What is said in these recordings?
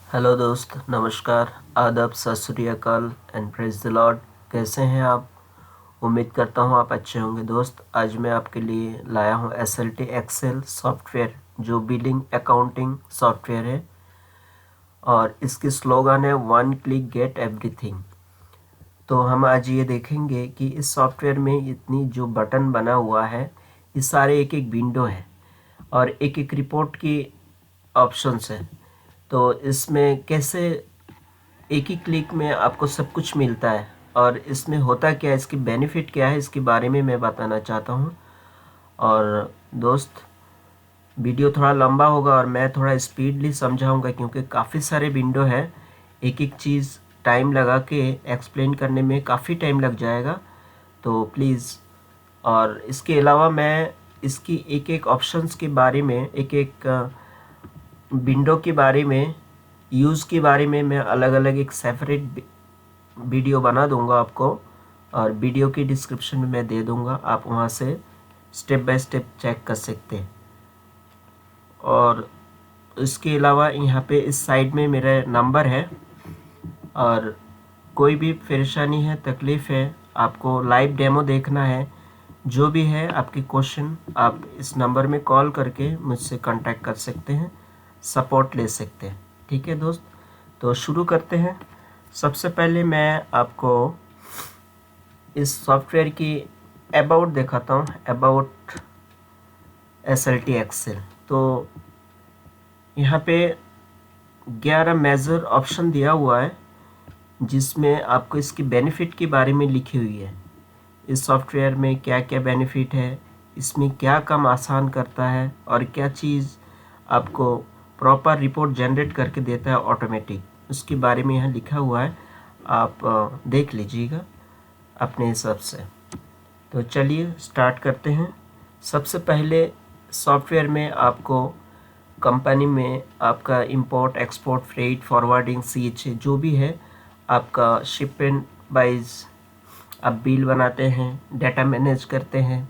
Hello दोस्त, नमस्कार, आदाब, सत श्री अकाल एंड प्रेज द लॉर्ड। कैसे हैं आप? उम्मीद करता हूं आप अच्छे होंगे। दोस्त, आज मैं आपके लिए लाया हूं SLT एक्सेल सॉफ्टवेयर, जो बिलिंग अकाउंटिंग सॉफ्टवेयर है, और इसकी स्लोगन है वन क्लिक गेट एवरीथिंग। तो हम आज ये देखेंगे कि इस सॉफ्टवेयर में इतनी जो बटन बना हुआ है, ये सारे एक एक विंडो है और एक एक रिपोर्ट की ऑप्शंस है। तो इसमें कैसे एक ही क्लिक में आपको सब कुछ मिलता है और इसमें होता क्या है, इसकी बेनिफिट क्या है, इसके बारे में मैं बताना चाहता हूँ। और दोस्त, वीडियो थोड़ा लंबा होगा और मैं थोड़ा स्पीडली समझाऊंगा क्योंकि काफ़ी सारे विंडो है। एक एक चीज़ टाइम लगा के एक्सप्लेन करने में काफ़ी टाइम लग जाएगा, तो प्लीज़। और इसके अलावा मैं इसकी एक एक ऑप्शंस के बारे में, एक एक विंडो के बारे में, यूज़ के बारे में मैं अलग अलग एक सेपरेट वीडियो बना दूंगा आपको, और वीडियो की डिस्क्रिप्शन में मैं दे दूंगा, आप वहाँ से स्टेप बाय स्टेप चेक कर सकते हैं। और इसके अलावा यहाँ पे इस साइड में मेरा नंबर है, और कोई भी परेशानी है, तकलीफ़ है, आपको लाइव डेमो देखना है, जो भी है आपके क्वेश्चन, आप इस नंबर में कॉल करके मुझसे कांटेक्ट कर सकते हैं, सपोर्ट ले सकते हैं। ठीक है दोस्त, तो शुरू करते हैं। सबसे पहले मैं आपको इस सॉफ्टवेयर की अबाउट दिखाता हूँ, अबाउट SLT एक्सेल। तो यहाँ पे 11 मेजर ऑप्शन दिया हुआ है, जिसमें आपको इसकी बेनिफिट के बारे में लिखी हुई है। इस सॉफ्टवेयर में क्या क्या बेनिफिट है, इसमें क्या काम आसान करता है, और क्या चीज़ आपको प्रॉपर रिपोर्ट जनरेट करके देता है ऑटोमेटिक, उसके बारे में यहाँ लिखा हुआ है। आप देख लीजिएगा अपने हिसाब से। तो चलिए स्टार्ट करते हैं। सबसे पहले सॉफ्टवेयर में आपको कंपनी में आपका import export freight forwarding CH जो भी है, आपका शिपमेंट वाइज आप बिल बनाते हैं, डाटा मैनेज करते हैं,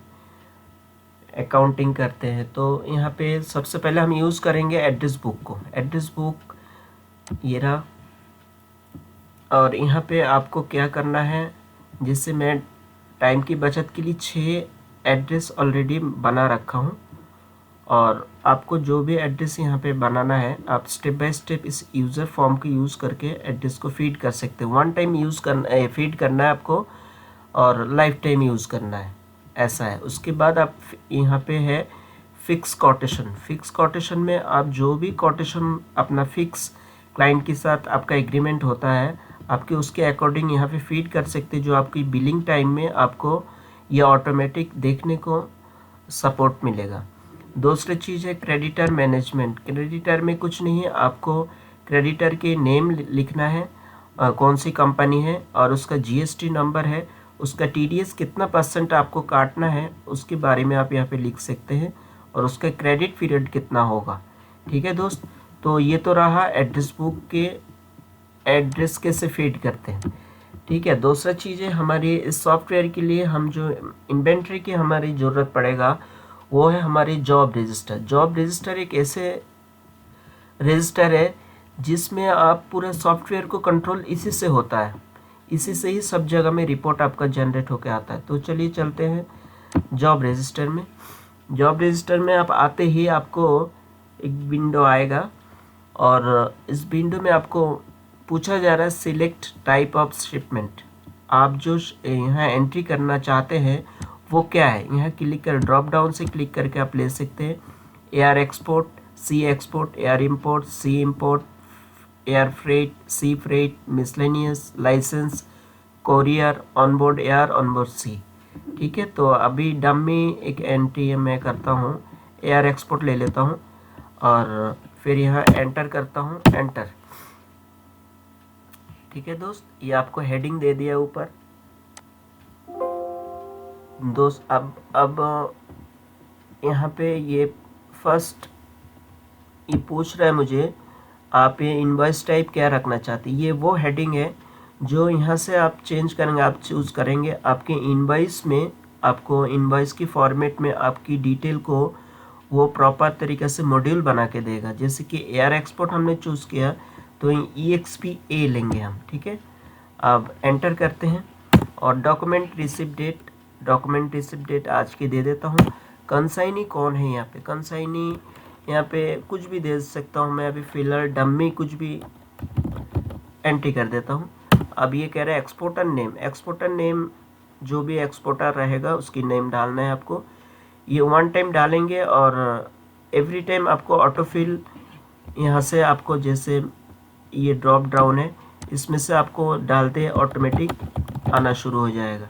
अकाउंटिंग करते हैं। तो यहाँ पे सबसे पहले हम यूज़ करेंगे एड्रेस बुक को। एड्रेस बुक ये रहा, और यहाँ पे आपको क्या करना है, जिससे मैं टाइम की बचत के लिए 6 एड्रेस ऑलरेडी बना रखा हूँ, और आपको जो भी एड्रेस यहाँ पे बनाना है, आप स्टेप बाय स्टेप इस यूज़र फॉर्म को यूज़ करके एड्रेस को फीड कर सकते हैं। वन टाइम यूज़ करना, फीड करना है आपको, और लाइफ टाइम यूज़ करना है, ऐसा है। उसके बाद आप यहाँ पे है फिक्स कोटेशन। फिक्स कोटेशन में आप जो भी कोटेशन अपना फिक्स क्लाइंट के साथ आपका एग्रीमेंट होता है, आपके उसके अकॉर्डिंग यहाँ पे फीड कर सकते हैं, जो आपकी बिलिंग टाइम में आपको ये ऑटोमेटिक देखने को सपोर्ट मिलेगा। दूसरी चीज़ है क्रेडिटर मैनेजमेंट। क्रेडिटर में कुछ नहीं है, आपको क्रेडिटर के नेम लिखना है, कौन सी कंपनी है, और उसका GST नंबर है, उसका TDS कितना % आपको काटना है, उसके बारे में आप यहाँ पे लिख सकते हैं, और उसका क्रेडिट पीरियड कितना होगा। ठीक है दोस्त, तो ये तो रहा एड्रेस बुक के एड्रेस कैसे फीड करते हैं। ठीक है, दूसरा चीज़ है हमारी इस सॉफ्टवेयर के लिए हम जो इन्वेंट्री की हमारी ज़रूरत पड़ेगा, वो है हमारी जॉब रजिस्टर। जॉब रजिस्टर एक ऐसे रजिस्टर है जिसमें आप पूरे सॉफ्टवेयर को कंट्रोल इसी से होता है, इसी से ही सब जगह में रिपोर्ट आपका जनरेट होकर आता है। तो चलिए चलते हैं जॉब रजिस्टर में। जॉब रजिस्टर में आप आते ही आपको एक विंडो आएगा, और इस विंडो में आपको पूछा जा रहा है सिलेक्ट टाइप ऑफ शिपमेंट। आप जो यहाँ एंट्री करना चाहते हैं वो क्या है, यहाँ क्लिक कर, ड्रॉप डाउन से क्लिक करके आप ले सकते हैं। Air export, sea export, air import, sea import, air freight, sea freight, miscellaneous, licence, courier, onboard air, onboard sea. ठीक है, तो अभी डमी एक एंट्री मैं करता हूँ, एयर एक्सपोर्ट ले लेता हूँ, और फिर यहाँ एंटर करता हूँ, एंटर। ठीक है दोस्त, ये आपको हेडिंग दे दिया ऊपर। दोस्त अब यहाँ पे ये फर्स्ट ये पूछ रहा है मुझे, आप ये इनवॉइस टाइप क्या रखना चाहते हैं। ये वो हेडिंग है जो यहाँ से आप चेंज करेंगे, आप चूज़ करेंगे। आपके इनवॉइस में आपको इनवॉइस की फॉर्मेट में आपकी डिटेल को वो प्रॉपर तरीके से मॉड्यूल बना के देगा। जैसे कि एयर एक्सपोर्ट हमने चूज़ किया, तो EXP A लेंगे हम, ठीक है। अब एंटर करते हैं और डॉक्यूमेंट रिसिप्ट डेट आज की दे देता हूँ। कंसाइनी कौन है यहाँ पे, कंसाइनी यहाँ पे कुछ भी दे सकता हूँ मैं, अभी फिलर डम्मी कुछ भी एंट्री कर देता हूँ। अब ये कह रहा है एक्सपोर्टर नेम जो भी एक्सपोर्टर रहेगा उसकी नेम डालना है आपको। ये 1 टाइम डालेंगे और एवरी टाइम आपको ऑटोफिल यहाँ से आपको, जैसे ये ड्रॉप डाउन है इसमें से आपको डालते ऑटोमेटिक आना शुरू हो जाएगा,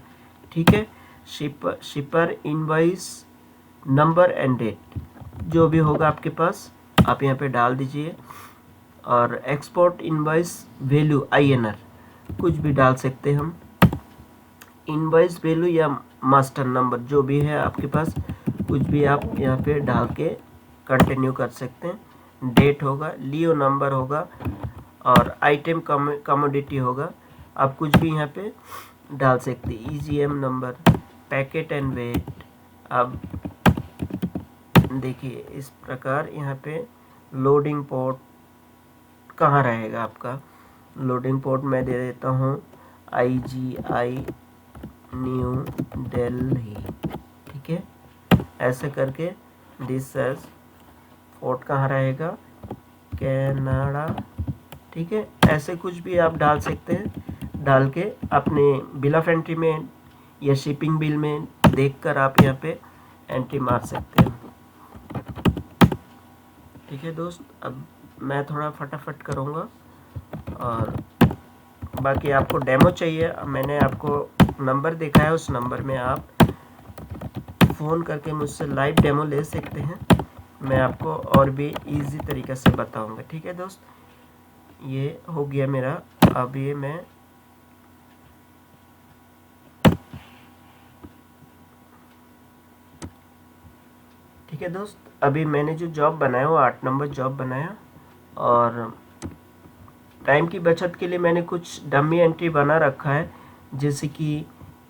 ठीक है। Shipper invoice number and date जो भी होगा आपके पास आप यहाँ पे डाल दीजिए। और एक्सपोर्ट इनवॉइस वैल्यू INR कुछ भी डाल सकते हैं हम। इनवॉइस वैल्यू या मास्टर नंबर जो भी है आपके पास कुछ भी आप यहाँ पे डाल के कंटिन्यू कर सकते हैं। डेट होगा, लियो नंबर होगा और आइटम कमोडिटी होगा, आप कुछ भी यहाँ पे डाल सकते हैं। EGM number, packet and weight. अब देखिए इस प्रकार यहाँ पे लोडिंग पोर्ट कहाँ रहेगा आपका, लोडिंग पोर्ट मैं दे देता हूँ IGI न्यू दिल्ली, ठीक है। ऐसे करके दिस पोर्ट कहाँ रहेगा, कनाडा, ठीक है। ऐसे कुछ भी आप डाल सकते हैं, डाल के अपने बिल ऑफ एंट्री में या शिपिंग बिल में देखकर आप यहाँ पे एंट्री मार सकते हैं, ठीक है दोस्त। अब मैं थोड़ा फटाफट करूँगा और बाकी आपको डेमो चाहिए, मैंने आपको नंबर देखा है, उस नंबर में आप फ़ोन करके मुझसे लाइव डेमो ले सकते हैं। मैं आपको और भी इजी तरीके से बताऊंगा, ठीक है दोस्त। ये हो गया मेरा। अब ये मैं ठीक है दोस्त, अभी मैंने जो जॉब बनाया वो 8 नंबर जॉब बनाया और टाइम की बचत के लिए मैंने कुछ डमी एंट्री बना रखा है। जैसे कि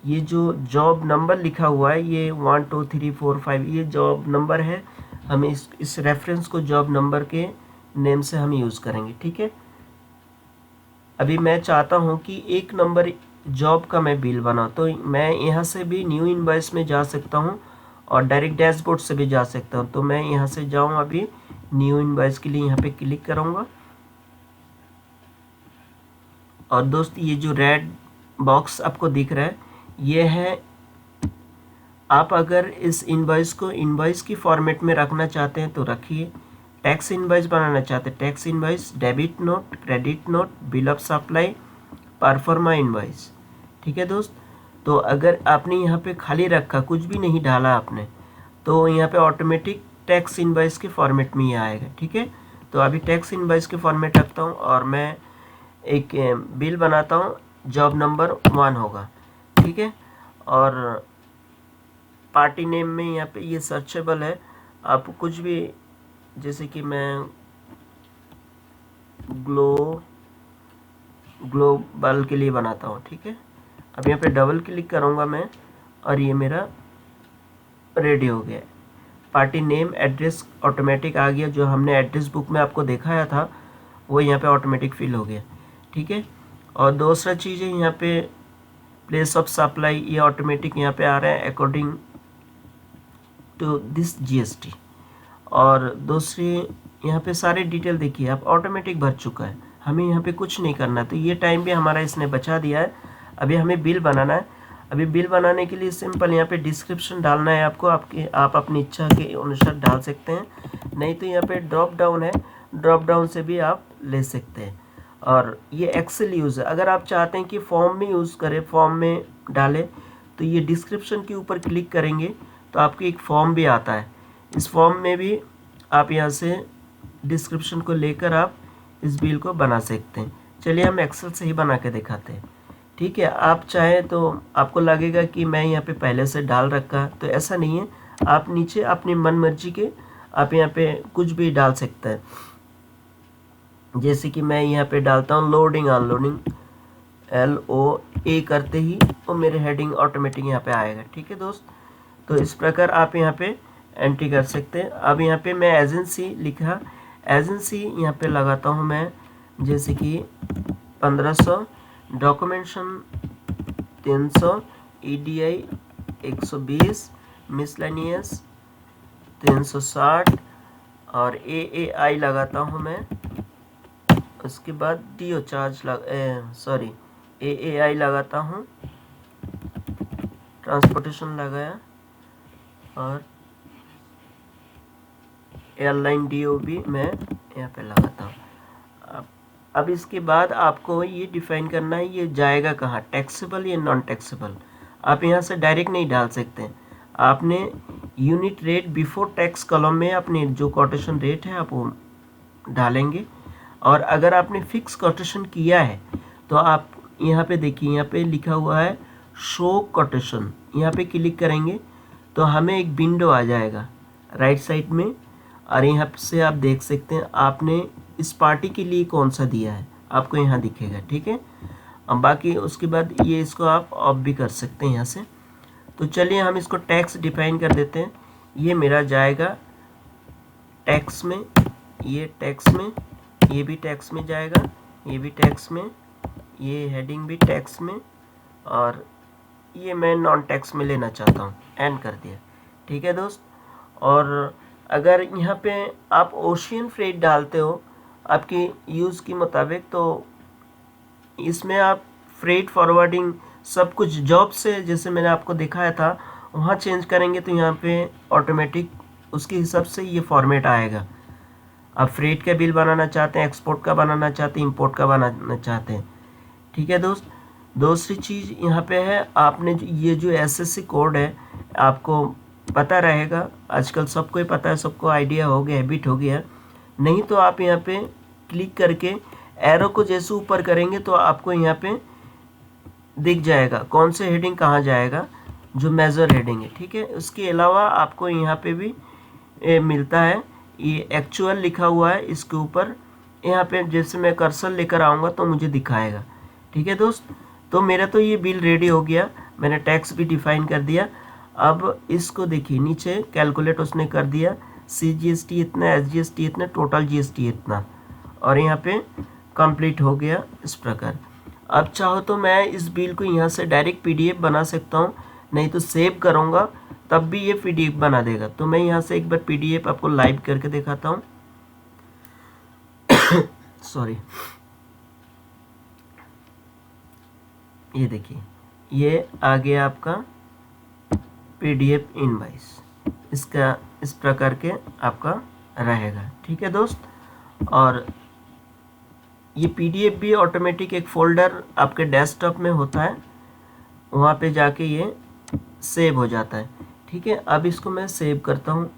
ये जो जॉब नंबर लिखा हुआ है ये 1 2 3 4 5 ये जॉब नंबर है। हम इस रेफरेंस को जॉब नंबर के नेम से हम यूज़ करेंगे, ठीक है। अभी मैं चाहता हूँ कि 1 नंबर जॉब का मैं बिल बनाऊँ, तो मैं यहाँ से भी न्यू इनवॉइस में जा सकता हूँ और डायरेक्ट डैशबोर्ड से भी जा सकता हूँ। तो मैं यहाँ से जाऊँ, अभी न्यू इनवॉइस के लिए यहाँ पे क्लिक करूँगा और दोस्त ये जो रेड बॉक्स आपको दिख रहा है ये है, आप अगर इस इनवॉइस को इनवॉइस की फॉर्मेट में रखना चाहते हैं तो रखिए। टैक्स इनवॉइस बनाना चाहते हैं, tax invoice, debit note, credit note, bill of supply, proforma invoice, ठीक है दोस्त। तो अगर आपने यहाँ पे खाली रखा, कुछ भी नहीं डाला आपने, तो यहाँ पे ऑटोमेटिक टैक्स इनवॉइस के फॉर्मेट में ही आएगा, ठीक है। तो अभी टैक्स इनवॉइस के फॉर्मेट रखता हूँ और मैं एक बिल बनाता हूँ, जॉब नंबर 1 होगा, ठीक है। और पार्टी नेम में यहाँ पे ये सर्चेबल है, आप कुछ भी, जैसे कि मैं ग्लोबल के लिए बनाता हूँ, ठीक है। अब यहाँ पे डबल क्लिक करूँगा मैं और ये मेरा रेडी हो गया। पार्टी नेम एड्रेस ऑटोमेटिक आ गया, जो हमने एड्रेस बुक में आपको दिखाया था वो यहाँ पे ऑटोमेटिक फिल हो गया, ठीक है। और दूसरा चीज़ है यहाँ पे प्लेस ऑफ सप्लाई, ये ऑटोमेटिक यहाँ पे आ रहा है अकॉर्डिंग टू दिस GST। और दूसरी यहाँ पे सारे डिटेल देखिए आप, ऑटोमेटिक भर चुका है, हमें यहाँ पे कुछ नहीं करना। तो ये टाइम भी हमारा इसने बचा दिया है। अभी हमें बिल बनाना है। अभी बिल बनाने के लिए सिंपल यहाँ पे डिस्क्रिप्शन डालना है आपको, आप अपनी इच्छा के अनुसार डाल सकते हैं, नहीं तो यहाँ पे ड्रॉप डाउन है, ड्रॉप डाउन से भी आप ले सकते हैं। और ये एक्सेल यूज़ है, अगर आप चाहते हैं कि फॉर्म में यूज़ करें, फॉर्म में डालें, तो ये डिस्क्रिप्शन के ऊपर क्लिक करेंगे तो आपको एक फॉर्म भी आता है। इस फॉर्म में भी आप यहाँ से डिस्क्रिप्शन को लेकर आप इस बिल को बना सकते हैं। चलिए हम एक्सेल से ही बना के दिखाते हैं, ठीक है। आप चाहें तो आपको लगेगा कि मैं यहाँ पे पहले से डाल रखा, तो ऐसा नहीं है, आप नीचे अपनी मन मर्जी के आप यहाँ पे कुछ भी डाल सकते हैं। जैसे कि मैं यहाँ पे डालता हूँ लोडिंग अनलोडिंग, LOA करते ही वो मेरे हेडिंग ऑटोमेटिक यहाँ पे आएगा, ठीक है दोस्त। तो इस प्रकार आप यहाँ पे एंट्री कर सकते हैं। अब यहाँ पे मैं एजेंसी लिखा, एजेंसी यहाँ पे लगाता हूँ मैं जैसे कि 1500, डॉक्यूमेंटेशन 300, EDI 120, मिसलेनियस 360 और AAI लगाता हूँ मैं। उसके बाद DO चार्ज AAI लगाता हूँ, ट्रांसपोर्टेशन लगाया और एयरलाइन DO भी मैं यहाँ पे लगाता हूँ। अब इसके बाद आपको ये डिफाइन करना है ये जाएगा कहाँ, टैक्सेबल या नॉन टैक्सेबल। आप यहाँ से डायरेक्ट नहीं डाल सकते, आपने unit rate before tax column में अपने जो कोटेशन रेट है आप वो डालेंगे। और अगर आपने फिक्स कोटेशन किया है तो आप यहाँ पे देखिए, यहाँ पे लिखा हुआ है शो कोटेशन, यहाँ पे क्लिक करेंगे तो हमें एक विंडो आ जाएगा राइट साइड में, और यहाँ से आप देख सकते हैं आपने इस पार्टी के लिए कौन सा दिया है, आपको यहाँ दिखेगा। ठीक है, अब बाकी उसके बाद ये इसको आप ऑफ भी कर सकते हैं यहाँ से। तो चलिए हम इसको टैक्स डिफाइन कर देते हैं। ये मेरा जाएगा टैक्स में, ये टैक्स में, ये भी टैक्स में जाएगा, ये भी टैक्स में, ये हेडिंग भी टैक्स में, और ये मैं नॉन टैक्स में लेना चाहता हूँ, एंड कर दिया। ठीक है दोस्त। और अगर यहाँ पे आप ओशियन फ्रेट डालते हो आपकी यूज़ के मुताबिक, तो इसमें आप फ्रेट फॉरवर्डिंग सब कुछ जॉब से जैसे मैंने आपको दिखाया था वहाँ चेंज करेंगे तो यहाँ पे ऑटोमेटिक उसके हिसाब से ये फॉर्मेट आएगा। आप फ्रेट का बिल बनाना चाहते हैं, एक्सपोर्ट का बनाना चाहते हैं, इंपोर्ट का बनाना चाहते हैं। ठीक है दोस्त। दूसरी चीज़ यहाँ पे है, आपने ये जो SSC कोड है आपको पता रहेगा, आजकल सबको ही पता है, सबको आइडिया हो गया, हैबिट हो गया। नहीं तो आप यहाँ पे क्लिक करके एरो को जैसे ऊपर करेंगे तो आपको यहाँ पे दिख जाएगा कौन से हेडिंग कहाँ जाएगा, जो मेजर हेडिंग है। ठीक है, उसके अलावा आपको यहाँ पे भी मिलता है, ये एक्चुअल लिखा हुआ है इसके ऊपर, यहाँ पे जैसे मैं कर्सर लेकर आऊँगा तो मुझे दिखाएगा। ठीक है दोस्त। तो मेरा तो ये बिल रेडी हो गया, मैंने टैक्स भी डिफाइन कर दिया। अब इसको देखिए नीचे कैलकुलेट उसने कर दिया, CGST इतना, SGST इतना, टोटल GST इतना, और यहाँ पे कंप्लीट हो गया इस प्रकार। अब चाहो तो मैं इस बिल को यहाँ से डायरेक्ट PDF बना सकता हूँ, नहीं तो सेव करूँगा तब भी ये PDF बना देगा। तो मैं यहाँ से एक बार PDF आपको लाइव करके दिखाता हूँ। सॉरी, ये देखिए ये आ गया आपका PDF इनवाइस, इसका इस प्रकार के आपका रहेगा। ठीक है दोस्त। और ये PDF भी ऑटोमेटिक एक फ़ोल्डर आपके डेस्कटॉप में होता है, वहाँ पे जाके ये सेव हो जाता है। ठीक है, अब इसको मैं सेव करता हूँ।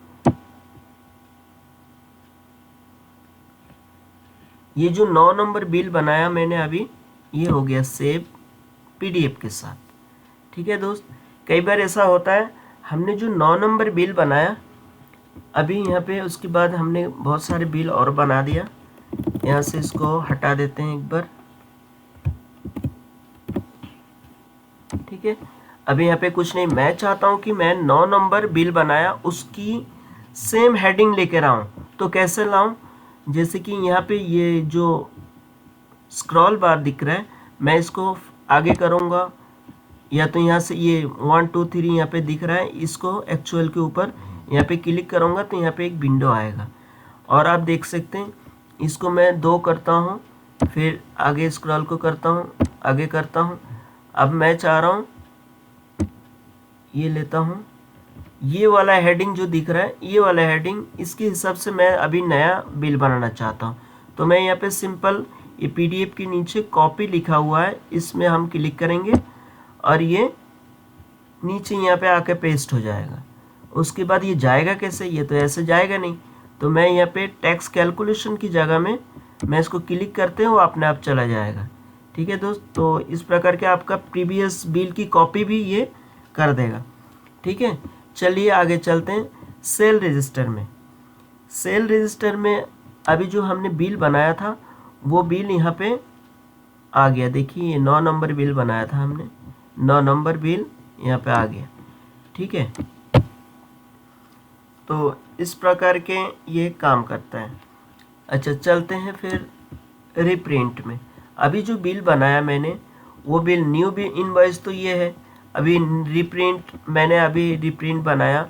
ये जो 9 नंबर बिल बनाया मैंने अभी, ये हो गया सेव PDF के साथ। ठीक है दोस्त। कई बार ऐसा होता है हमने जो 9 नंबर बिल बनाया अभी यहाँ पे, उसके बाद हमने बहुत सारे बिल और बना दिया, यहाँ से इसको हटा देते हैं एक बार। ठीक है, अभी यहाँ पे कुछ नहीं, मैं चाहता हूँ कि मैं 9 नंबर बिल बनाया उसकी सेम हेडिंग लेकर आऊँ। तो कैसे लाऊँ, जैसे कि यहाँ पे ये जो स्क्रॉल बार दिख रहा है, मैं इसको आगे करूँगा, या तो यहाँ से ये 1 2 3 यहाँ पे दिख रहा है, इसको एक्चुअल के ऊपर यहाँ पे क्लिक करूँगा तो यहाँ पे एक विंडो आएगा। और आप देख सकते हैं इसको मैं 2 करता हूँ, फिर आगे स्क्रॉल को करता हूँ, आगे करता हूँ। अब मैं चाह रहा हूँ ये लेता हूँ, ये वाला हेडिंग जो दिख रहा है, ये वाला हेडिंग, इसके हिसाब से मैं अभी नया बिल बनाना चाहता हूँ। तो मैं यहाँ पे सिंपल ये PDF के नीचे कॉपी लिखा हुआ है, इसमें हम क्लिक करेंगे और ये नीचे यहाँ पे आके पेस्ट हो जाएगा। उसके बाद ये जाएगा कैसे, ये तो ऐसे जाएगा नहीं। तो मैं यहाँ पे टैक्स कैलकुलेशन की जगह में मैं इसको क्लिक करते हैं, वो अपने आप चला जाएगा। ठीक है दोस्त। तो इस प्रकार के आपका प्रीवियस बिल की कॉपी भी ये कर देगा। ठीक है, चलिए आगे चलते हैं सेल रजिस्टर में। सेल रजिस्टर में अभी जो हमने बिल बनाया था वो बिल यहाँ पे आ गया। देखिए ये 9 नंबर बिल बनाया था हमने, 9 नंबर बिल यहाँ पे आ गया। ठीक है, तो इस प्रकार के ये काम करता है। अच्छा, चलते हैं फिर रिप्रिंट में। अभी जो बिल बनाया मैंने वो बिल न्यू बिल इनवॉइस तो ये है, अभी रिप्रिंट मैंने अभी रिप्रिंट बनाया,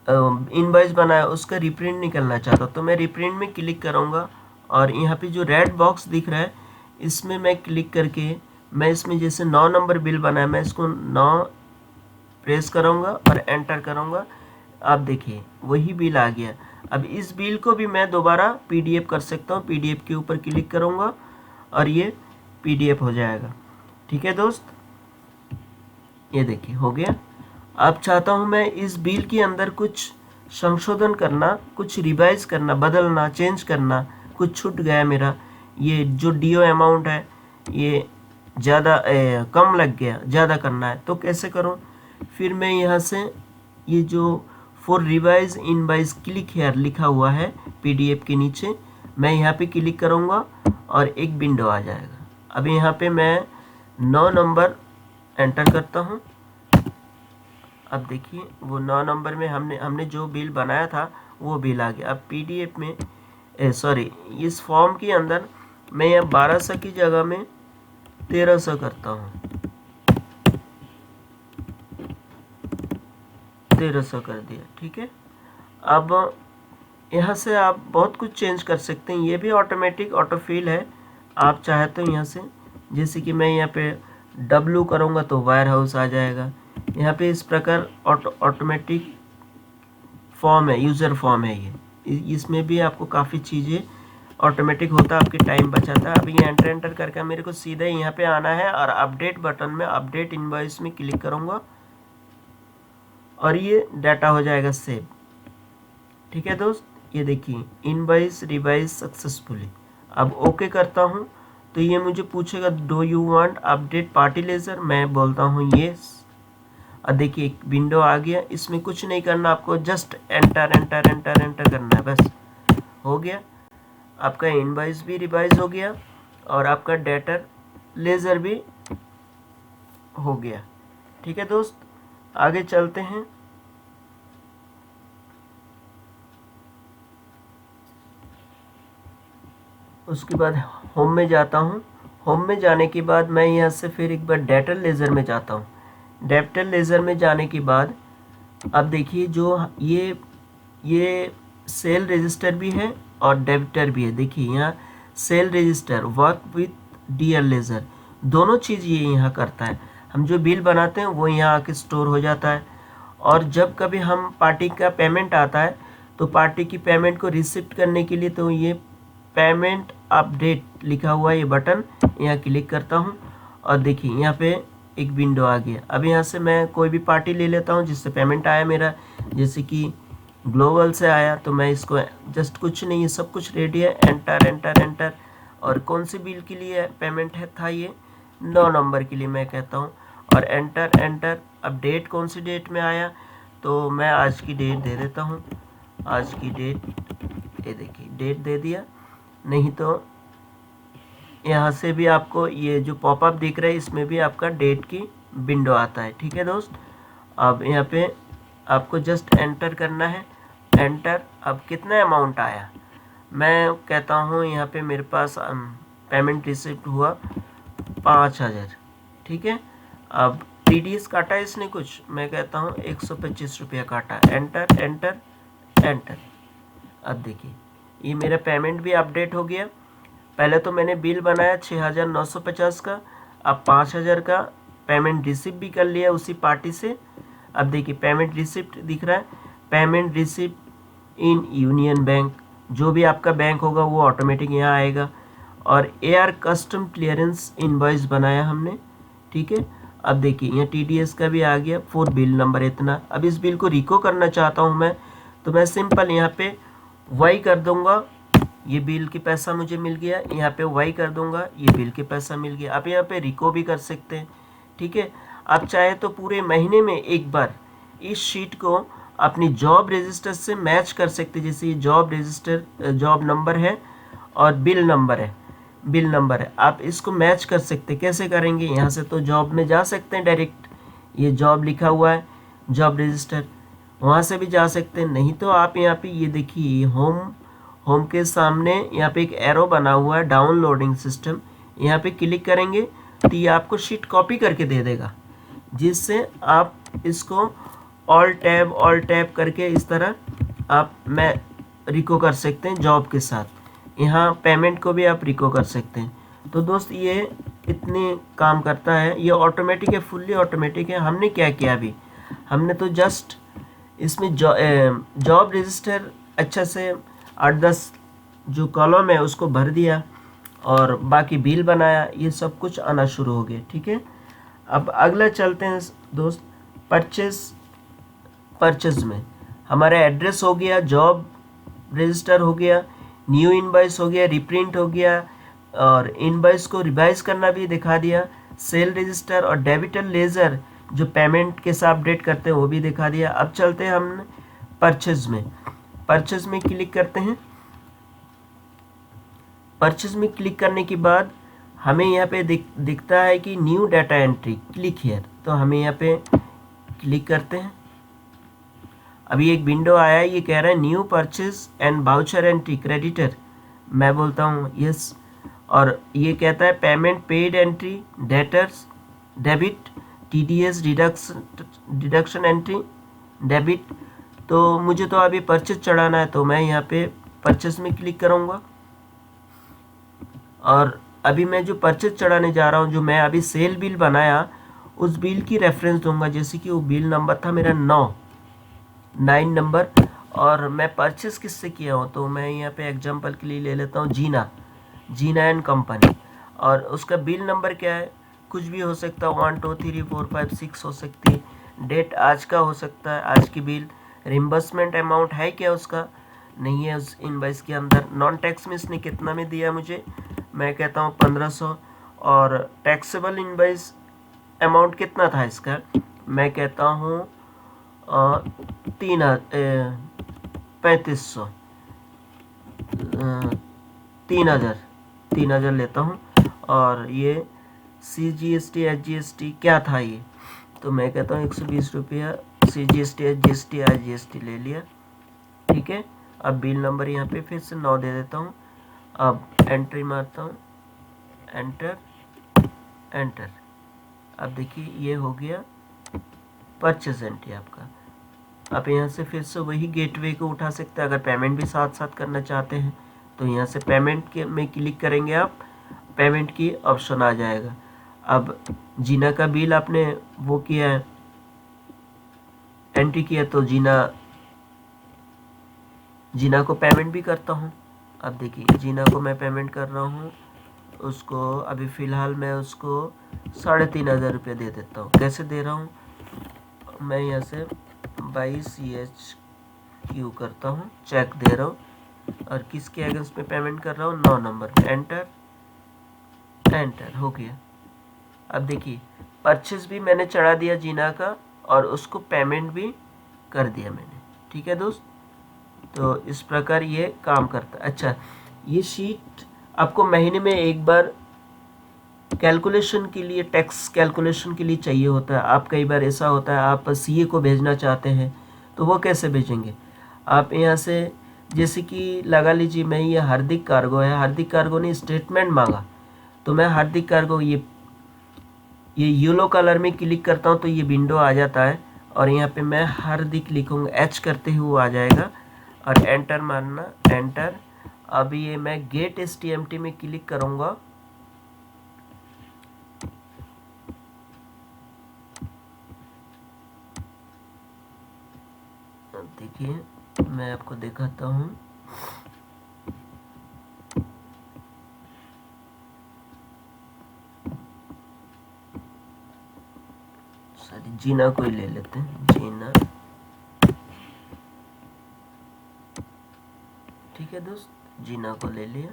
इनवॉइस बनाया, उसका रिप्रिंट निकलना चाहता तो मैं रिप्रिंट में क्लिक करूँगा और यहाँ पे जो रेड बॉक्स दिख रहा है इसमें मैं क्लिक करके मैं इसमें जैसे 9 नंबर बिल बनाया मैं इसको 9 प्रेस करूँगा और एंटर करूँगा। आप देखिए वही बिल आ गया। अब इस बिल को भी मैं दोबारा पीडीएफ कर सकता हूँ, पीडीएफ के ऊपर क्लिक करूँगा और ये पीडीएफ हो जाएगा। ठीक है दोस्त, ये देखिए हो गया। अब चाहता हूँ मैं इस बिल के अंदर कुछ संशोधन करना, कुछ रिवाइज करना, बदलना, चेंज करना, कुछ छूट गया मेरा, ये जो डीओ अमाउंट है ये ज़्यादा कम लग गया, ज़्यादा करना है तो कैसे करूँ। फिर मैं यहाँ से ये जो for revise invoice click here लिखा हुआ है पीडीएफ के नीचे, मैं यहाँ पे क्लिक करूँगा और एक विंडो आ जाएगा। अब यहाँ पे मैं 9 नंबर एंटर करता हूँ। अब देखिए वो 9 नंबर में हमने जो बिल बनाया था वो बिल आ गया। अब पीडीएफ में सॉरी इस फॉर्म के अंदर मैं यहाँ 1200 की जगह में 1300 करता हूँ, 1300 कर दिया। ठीक है, अब यहाँ से आप बहुत कुछ चेंज कर सकते हैं, ये भी ऑटोमेटिक ऑटोफिल है। आप चाहे तो यहाँ से जैसे कि मैं यहाँ पे डब्लू करूँगा तो वायर हाउस आ जाएगा। यहाँ पे इस प्रकार ऑटोमेटिक फॉर्म है, यूज़र फॉर्म है ये, इसमें भी आपको काफ़ी चीज़ें ऑटोमेटिक होता है, आपकी टाइम बचाता है। अभी ये एंटर करके मेरे को सीधा यहाँ पे आना है और अपडेट बटन में अपडेट इनवॉइस में क्लिक करूँगा और ये डाटा हो जाएगा सेव। ठीक है दोस्त, ये देखिए इनवॉइस रिवाइज सक्सेसफुली। अब ओके करता हूँ तो ये मुझे पूछेगा do you want update party laser, मैं बोलता हूँ येस। और देखिए एक विंडो आ गया, इसमें कुछ नहीं करना, आपको just enter enter enter enter करना है, बस हो गया। आपका इनवॉइस भी रिवाइज हो गया और आपका डाटा लेजर भी हो गया। ठीक है दोस्त, आगे चलते हैं। उसके बाद होम में जाता हूँ। होम में जाने के बाद मैं यहाँ से फिर एक बार डाटा लेजर में जाता हूँ। डाटा लेजर में जाने के बाद अब देखिए जो ये सेल रजिस्टर भी है और डेबिटर भी है। देखिए यहाँ sale register work with DR ledger, दोनों चीज़ ये यहाँ करता है। हम जो बिल बनाते हैं वो यहाँ आके स्टोर हो जाता है और जब कभी हम पार्टी का पेमेंट आता है तो पार्टी की पेमेंट को रिसिप्ट करने के लिए तो ये पेमेंट अपडेट लिखा हुआ ये बटन यहाँ क्लिक करता हूँ और देखिए यहाँ पे एक विंडो आ गया। अब यहाँ से मैं कोई भी पार्टी ले लेता हूँ जिससे पेमेंट आया मेरा, जैसे कि ग्लोबल से आया तो मैं इसको जस्ट कुछ नहीं है, सब कुछ रेडी है, एंटर एंटर एंटर। और कौन सी बिल के लिए पेमेंट है था ये 9 नंबर के लिए मैं कहता हूँ और एंटर एंटर। अब डेट कौन सी डेट में आया तो मैं आज की डेट दे देता हूँ, आज की डेट, ये देखिए डेट दे दिया। नहीं तो यहाँ से भी आपको ये जो पॉपअप दिख रहा है इसमें भी आपका डेट की विंडो आता है। ठीक है दोस्त, अब यहाँ पे आपको जस्ट एंटर करना है, एंटर। अब कितना अमाउंट आया मैं कहता हूँ यहाँ पे मेरे पास पेमेंट रिसिप्ट हुआ 5000। ठीक है, अब TDS काटा इसने कुछ, मैं कहता हूँ 125 रुपया काटा, एंटर एंटर एंटर। अब देखिए ये मेरा पेमेंट भी अपडेट हो गया। पहले तो मैंने बिल बनाया 6950 का, अब 5000 का पेमेंट रिसिप्ट भी कर लिया उसी पार्टी से। अब देखिए पेमेंट रिसिप्ट दिख रहा है, payment receipt in union bank, जो भी आपका बैंक होगा वो ऑटोमेटिक यहाँ आएगा। और AR कस्टम क्लियरेंस इनवॉइस बनाया हमने। ठीक है, अब देखिए यहाँ TDS का भी आ गया, फॉर बिल नंबर इतना। अब इस बिल को रिको करना चाहता हूँ मैं, तो मैं सिंपल यहाँ पे वाई कर दूंगा, ये बिल के पैसा मुझे मिल गया, यहाँ पे वाई कर दूंगा, ये बिल के पैसा मिल गया। आप यहाँ पे रिको भी कर सकते हैं। ठीक है, आप चाहे तो पूरे महीने में एक बार इस शीट को अपनी जॉब रजिस्टर से मैच कर सकते हैं। जैसे ये जॉब रजिस्टर जॉब नंबर है और बिल नंबर है, बिल नंबर है, आप इसको मैच कर सकते हैं। कैसे करेंगे, यहाँ से तो जॉब में जा सकते हैं डायरेक्ट, ये जॉब लिखा हुआ है जॉब रजिस्टर, वहाँ से भी जा सकते हैं। नहीं तो आप यहाँ पे ये देखिए होम के सामने यहाँ पे एक एरो बना हुआ है डाउनलोडिंग सिस्टम, यहाँ पे क्लिक करेंगे तो ये आपको शीट कॉपी करके दे देगा, जिससे आप इसको ऑल टैब करके इस तरह आप मैं रिको कर सकते हैं जॉब के साथ। यहाँ पेमेंट को भी आप रिको कर सकते हैं। तो दोस्त ये इतने काम करता है, ये ऑटोमेटिक है, फुल्ली ऑटोमेटिक है। हमने क्या किया अभी, हमने तो जस्ट इसमें जॉब रजिस्टर अच्छा से 8-10 जो कॉलम है उसको भर दिया और बाकी बिल बनाया, ये सब कुछ आना शुरू हो गया। ठीक है, अब अगला चलते हैं दोस्त, परचेज में हमारा एड्रेस हो गया, जॉब रजिस्टर हो गया, न्यू इनवॉइस हो गया, रिप्रिंट हो गया, और इनवॉइस को रिवाइज करना भी दिखा दिया, सेल रजिस्टर और डेबिटर लेजर जो पेमेंट के साथ अपडेट करते हैं वो भी दिखा दिया। अब चलते हैं हम परचेज में क्लिक करते हैं। परचेज में क्लिक करने के बाद हमें यहाँ पे दिखता है कि new data entry, click here, तो हमें यहाँ पे क्लिक करते हैं। अभी एक विंडो आया है, ये कह रहा है new purchase and voucher entry creditor, मैं बोलता हूँ यस, और ये कहता है payment paid entry, debtors debit, TDS deduction entry debit. तो मुझे तो अभी परचेज चढ़ाना है, तो मैं यहाँ पे परचेज में क्लिक करूँगा, और अभी मैं जो परचेज चढ़ाने जा रहा हूँ, जो मैं अभी सेल बिल बनाया उस बिल की रेफरेंस दूंगा, जैसे कि वो बिल नंबर था मेरा 9 नंबर, और मैं परचेस किससे किया हूँ, तो मैं यहाँ पे एग्जांपल के लिए ले लेता हूँ जीना एंड कंपनी, और उसका बिल नंबर क्या है, कुछ भी हो सकता है, 1 2 3 4 5 6 हो सकती है, डेट आज का हो सकता है, आज की बिल, रिम्बर्समेंट अमाउंट है क्या उसका, नहीं है उस इनवॉइस के अंदर, नॉन टैक्स में इसने कितना में दिया मुझे, मैं कहता हूँ 1500, और टैक्सेबल इनवॉइस अमाउंट कितना था इसका, मैं कहता हूँ 3500, 3000 लेता हूँ, और ये CGST HGST क्या था ये, तो मैं कहता हूँ 120 रुपया CGST HGST IGST ले लिया। ठीक है, अब बिल नंबर यहाँ पे फिर से 9 दे देता हूँ, अब एंट्री मारता हूँ, एंटर। अब देखिए ये हो गया परचेज एंट्री आपका। आप यहाँ से फिर से वही गेटवे को उठा सकते हैं, अगर पेमेंट भी साथ साथ करना चाहते हैं तो यहाँ से पेमेंट के में क्लिक करेंगे आप, पेमेंट की ऑप्शन आ जाएगा। अब जीना का बिल आपने वो किया है, एंट्री किया, तो जीना को पेमेंट भी करता हूँ। अब देखिए जीना को मैं पेमेंट कर रहा हूँ, उसको अभी फ़िलहाल मैं उसको 3500 रुपये दे देता हूँ। कैसे दे रहा हूँ, मैं यहाँ से 22CHQ करता हूँ, चेक दे रहा हूँ, और किसके अगेंस्ट में पेमेंट कर रहा हूँ, 9 नंबर पे, एंटर हो गया। अब देखिए परचेज भी मैंने चढ़ा दिया जीना का, और उसको पेमेंट भी कर दिया मैंने। ठीक है दोस्त, तो इस प्रकार ये काम करता है। अच्छा, ये शीट आपको महीने में एक बार कैलकुलेशन के लिए, टैक्स कैलकुलेशन के लिए चाहिए होता है। आप कई बार ऐसा होता है आप CA को भेजना चाहते हैं, तो वो कैसे भेजेंगे, आप यहाँ से, जैसे कि लगा लीजिए मैं, ये हार्दिक कार्गो है, हार्दिक कार्गो ने स्टेटमेंट मांगा, तो मैं हार्दिक कार्गो ये येलो कलर में क्लिक करता हूँ तो ये विंडो आ जाता है, और यहाँ पे मैं हार्दिक लिखूँगा, H करते हुए आ जाएगा, और एंटर मारना, एंटर। अब ये मैं गेट STMT में क्लिक करूँगा, देखिए मैं आपको दिखाता हूँ, जीना को ही ले लेते हैं, जीना। ठीक है दोस्त, जीना को ले लिया।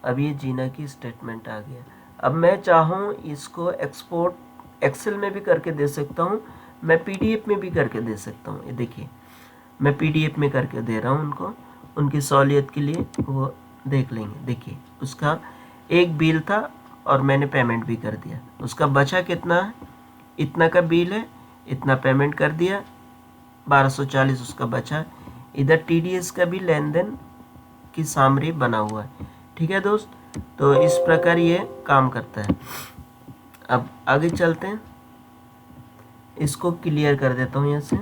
अब ये जीना की स्टेटमेंट आ गया। अब मैं चाहूँ इसको एक्सपोर्ट एक्सेल में भी करके दे सकता हूँ, मैं PDF में भी करके दे सकता हूँ। ये देखिए मैं PDF में करके दे रहा हूँ उनको, उनकी सहूलियत के लिए, वो देख लेंगे। देखिए उसका एक बिल था और मैंने पेमेंट भी कर दिया, उसका बचा कितना है, इतना का बिल है, इतना पेमेंट कर दिया, 1240 उसका बचा। इधर TDS का भी लेन देन की सामरी बना हुआ है। ठीक है दोस्त, तो इस प्रकार ये काम करता है। अब आगे चलते हैं, इसको क्लियर कर देता हूँ यहाँ से।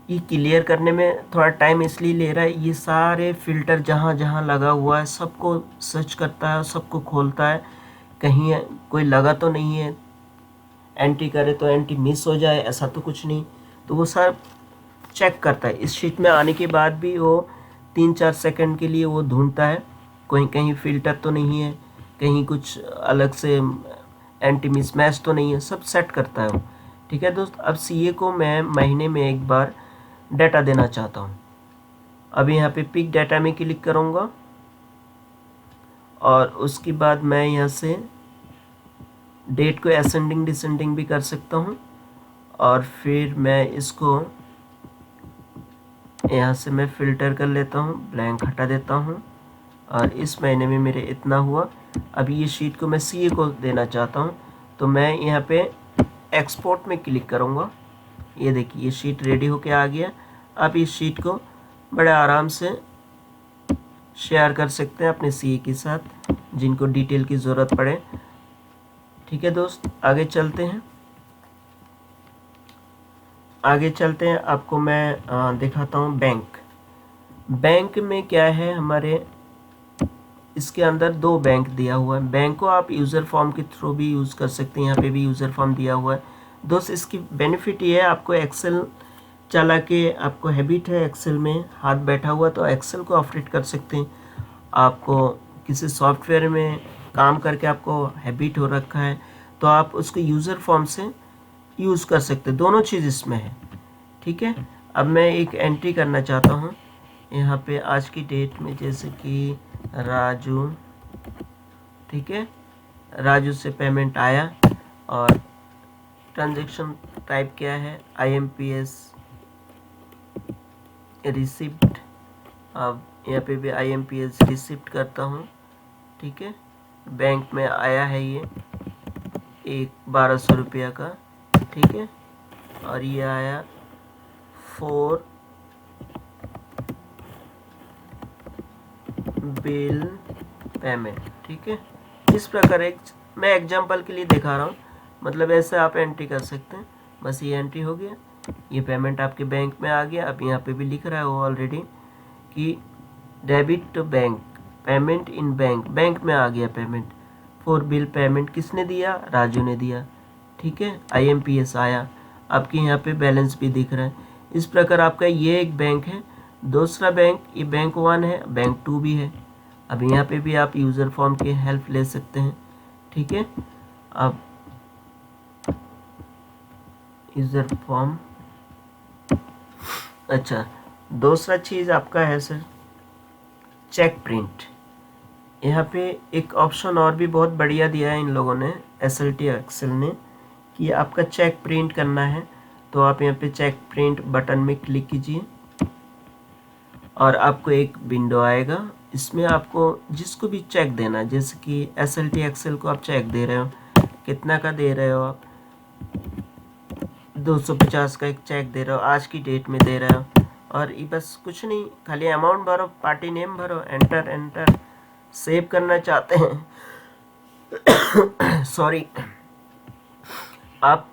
ये क्लियर करने में थोड़ा टाइम इसलिए ले रहा है, ये सारे फिल्टर जहाँ जहाँ लगा हुआ है सबको सर्च करता है, सबको खोलता है, कहीं कोई लगा तो नहीं है, एंट्री करे तो एंट्री मिस हो जाए, ऐसा तो कुछ नहीं। तो वो सब चेक करता है। इस शीट में आने के बाद भी वो 3-4 सेकंड के लिए वो ढूंढता है कहीं कहीं फिल्टर तो नहीं है, कहीं कुछ अलग से एंटी मिसमैच तो नहीं है, सब सेट करता है वो। ठीक है दोस्त, अब सीए को मैं महीने में एक बार डाटा देना चाहता हूँ। अभी यहाँ पे पिक डाटा में क्लिक करूँगा और उसके बाद मैं यहाँ से डेट को असेंडिंग डिसेंडिंग भी कर सकता हूँ। और फिर मैं इसको यहाँ से मैं फ़िल्टर कर लेता हूँ, ब्लैंक हटा देता हूँ और इस महीने में मेरे इतना हुआ। अभी ये शीट को मैं सीए को देना चाहता हूँ, तो मैं यहाँ पे एक्सपोर्ट में क्लिक करूँगा। ये देखिए ये शीट रेडी होके आ गया। अब इस शीट को बड़े आराम से शेयर कर सकते हैं अपने सीए के साथ जिनको डिटेल की ज़रूरत पड़े। ठीक है दोस्त, आगे चलते हैं। आपको मैं दिखाता हूँ बैंक में क्या है हमारे, इसके अंदर 2 बैंक दिया हुआ है। बैंक को आप यूज़र फॉर्म के थ्रू भी यूज़ कर सकते हैं, यहाँ पे भी यूज़र फॉर्म दिया हुआ है। दोस्त इसकी बेनिफिट ये है, आपको एक्सेल चला के आपको हैबिट है एक्सेल में हाथ बैठा हुआ, तो एक्सेल को ऑपरेट कर सकते हैं। आपको किसी सॉफ्टवेयर में काम करके आपको हैबिट हो रखा है, तो आप उसको यूज़र फॉर्म से यूज़ कर सकते हैं। दोनों चीज़ इसमें है। ठीक है, अब मैं एक एंट्री करना चाहता हूँ यहाँ पे आज की डेट में, जैसे कि राजू। ठीक है, राजू से पेमेंट आया और ट्रांजैक्शन टाइप क्या है, IMPS रिसिप्ट। अब यहाँ पे भी IMPS रिसिप्ट करता हूँ। ठीक है, बैंक में आया है ये 1200 रुपया का। ठीक है, और ये आया 4 बिल पेमेंट। ठीक है, इस प्रकार मैं एग्जांपल के लिए दिखा रहा हूँ, मतलब ऐसे आप एंट्री कर सकते हैं। बस ये एंट्री हो गया, ये पेमेंट आपके बैंक में आ गया। अब यहाँ पे भी लिख रहा है वो ऑलरेडी कि debit to bank, payment in bank में आ गया पेमेंट। 4 बिल पेमेंट किसने दिया, राजू ने दिया। ठीक है, IMPS आया, आपके यहाँ पे बैलेंस भी दिख रहा है। इस प्रकार आपका ये एक बैंक है। दूसरा बैंक, ये बैंक 1 है, बैंक 2 भी है। अब यहाँ पे भी आप यूज़र फॉर्म की हेल्प ले सकते हैं। ठीक है, अब यूज़र फॉर्म, अच्छा दूसरा चीज़ आपका है सर चेक प्रिंट। यहाँ पे एक ऑप्शन और भी बहुत बढ़िया दिया है इन लोगों ने, SLT एक्सेल ने, कि आपका चेक प्रिंट करना है तो आप यहाँ पे चेक प्रिंट बटन में क्लिक कीजिए और आपको एक विंडो आएगा। इसमें आपको जिसको भी चेक देना है, जैसे कि SLT एक्सेल को आप चेक दे रहे हो, कितना का दे रहे हो आप, 250 का एक चेक दे रहे हो, आज की डेट में दे रहे हो, और ये बस कुछ नहीं, खाली अमाउंट भरो, पार्टी नेम भरो, एंटर। सेव करना चाहते हैं सॉरी, आप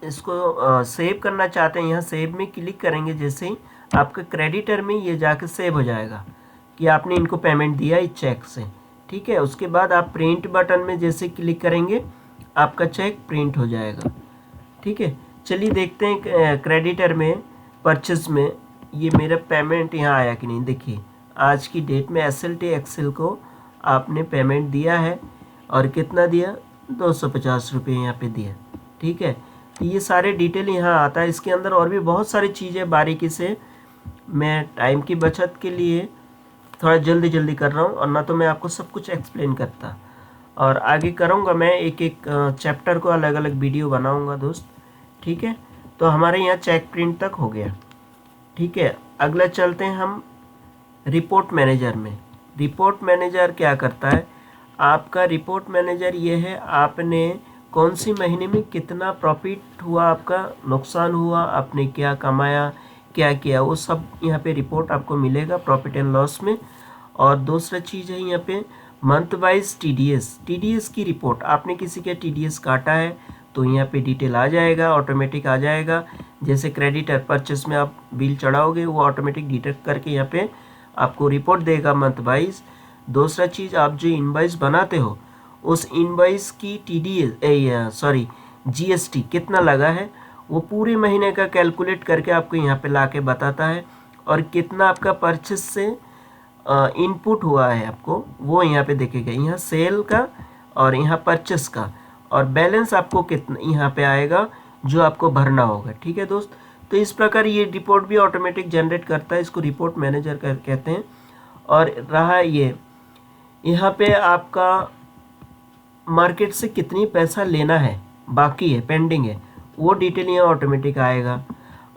इसको सेव करना चाहते हैं, यहाँ सेव में क्लिक करेंगे जैसे ही आपका क्रेडिटर में ये जाके सेव हो जाएगा कि आपने इनको पेमेंट दिया इस चेक से। ठीक है, उसके बाद आप प्रिंट बटन में जैसे क्लिक करेंगे आपका चेक प्रिंट हो जाएगा। ठीक है, चलिए देखते हैं क्रेडिटर में परचेस में ये मेरा पेमेंट यहाँ आया कि नहीं। देखिए आज की डेट में SLT एक्सेल को आपने पेमेंट दिया है और कितना दिया, 250 रुपये यहाँ पे दिया। ठीक है, तो ये सारे डिटेल यहाँ आता है। इसके अंदर और भी बहुत सारी चीज़ें बारीकी से, मैं टाइम की बचत के लिए थोड़ा जल्दी कर रहा हूँ, और ना तो मैं आपको सब कुछ एक्सप्लेन करता, और आगे करूँगा मैं एक चैप्टर को अलग अलग वीडियो बनाऊँगा दोस्त। ठीक है, तो हमारे यहाँ चेक प्रिंट तक हो गया। ठीक है, अगला चलते हैं हम रिपोर्ट मैनेजर में। रिपोर्ट मैनेजर क्या करता है, आपका रिपोर्ट मैनेजर ये है, आपने कौन सी महीने में कितना प्रॉफिट हुआ, आपका नुकसान हुआ, आपने क्या कमाया, क्या किया, वो सब यहाँ पे रिपोर्ट आपको मिलेगा प्रॉफिट एंड लॉस में। और दूसरा चीज़ है यहाँ पे मंथ वाइज टीडीएस की रिपोर्ट। आपने किसी का टीडीएस काटा है तो यहाँ पे डिटेल आ जाएगा, ऑटोमेटिक आ जाएगा। जैसे क्रेडिटर परचेस में आप बिल चढ़ाओगे वो ऑटोमेटिक डिटेक्ट करके यहाँ पे आपको रिपोर्ट देगा मंथ वाइज। दूसरा चीज़, आप जो इनवॉइस बनाते हो उस इनवॉइस की जीएसटी कितना लगा है वो पूरे महीने का कैलकुलेट करके आपको यहाँ पे ला के बताता है। और कितना आपका परचेस से इनपुट हुआ है आपको वो यहाँ पे देखेगा, यहाँ सेल का और यहाँ परचेस का, और बैलेंस आपको कितना यहाँ पे आएगा जो आपको भरना होगा। ठीक है दोस्त, तो इस प्रकार ये रिपोर्ट भी ऑटोमेटिक जनरेट करता है, इसको रिपोर्ट मैनेजर कहते हैं। और रहा ये यहाँ पे आपका मार्केट से कितनी पैसा लेना है, बाकी है, पेंडिंग है, वो डिटेल यहाँ ऑटोमेटिक आएगा।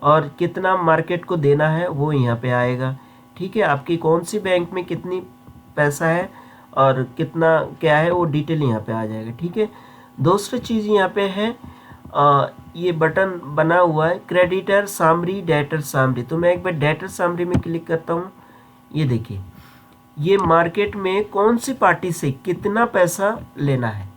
और कितना मार्केट को देना है वो यहाँ पे आएगा। ठीक है, आपकी कौन सी बैंक में कितनी पैसा है और कितना क्या है वो डिटेल यहाँ पे आ जाएगा। ठीक है, दूसरी चीज़ यहाँ पे है ये बटन बना हुआ है क्रेडिटर सामरी, डेटर सामरी। तो मैं एक बार डेटर सामरी में क्लिक करता हूँ। ये देखिए, ये मार्केट में कौन सी पार्टी से कितना पैसा लेना है।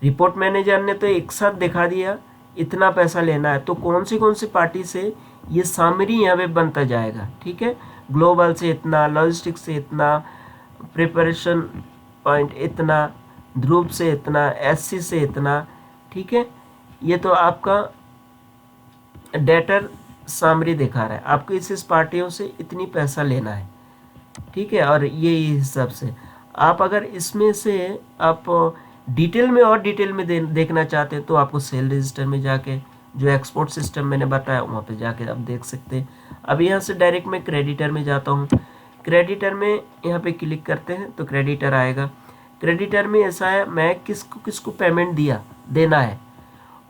रिपोर्ट मैनेजर ने तो एक साथ दिखा दिया इतना पैसा लेना है, तो कौन सी पार्टी से ये सामरी यहाँ पे बनता जाएगा। ठीक है, ग्लोबल से इतना, लॉजिस्टिक्स से इतना, प्रिपरेशन पॉइंट इतना, ध्रुव से इतना, एससी से इतना। ठीक है, ये तो आपका डेटर सामरी दिखा रहा है, आपको इस पार्टियों से इतनी पैसा लेना है। ठीक है, और ये हिसाब से आप अगर इसमें से आप डिटेल में और डिटेल में देखना चाहते हैं तो आपको सेल रजिस्टर में जाके जो एक्सपोर्ट सिस्टम मैंने बताया वहाँ पे जाके आप देख सकते हैं। अब यहाँ से डायरेक्ट मैं क्रेडिटर में जाता हूँ। क्रेडिटर में यहाँ पे क्लिक करते हैं तो क्रेडिटर आएगा। क्रेडिटर में ऐसा है मैं किसको किसको पेमेंट देना है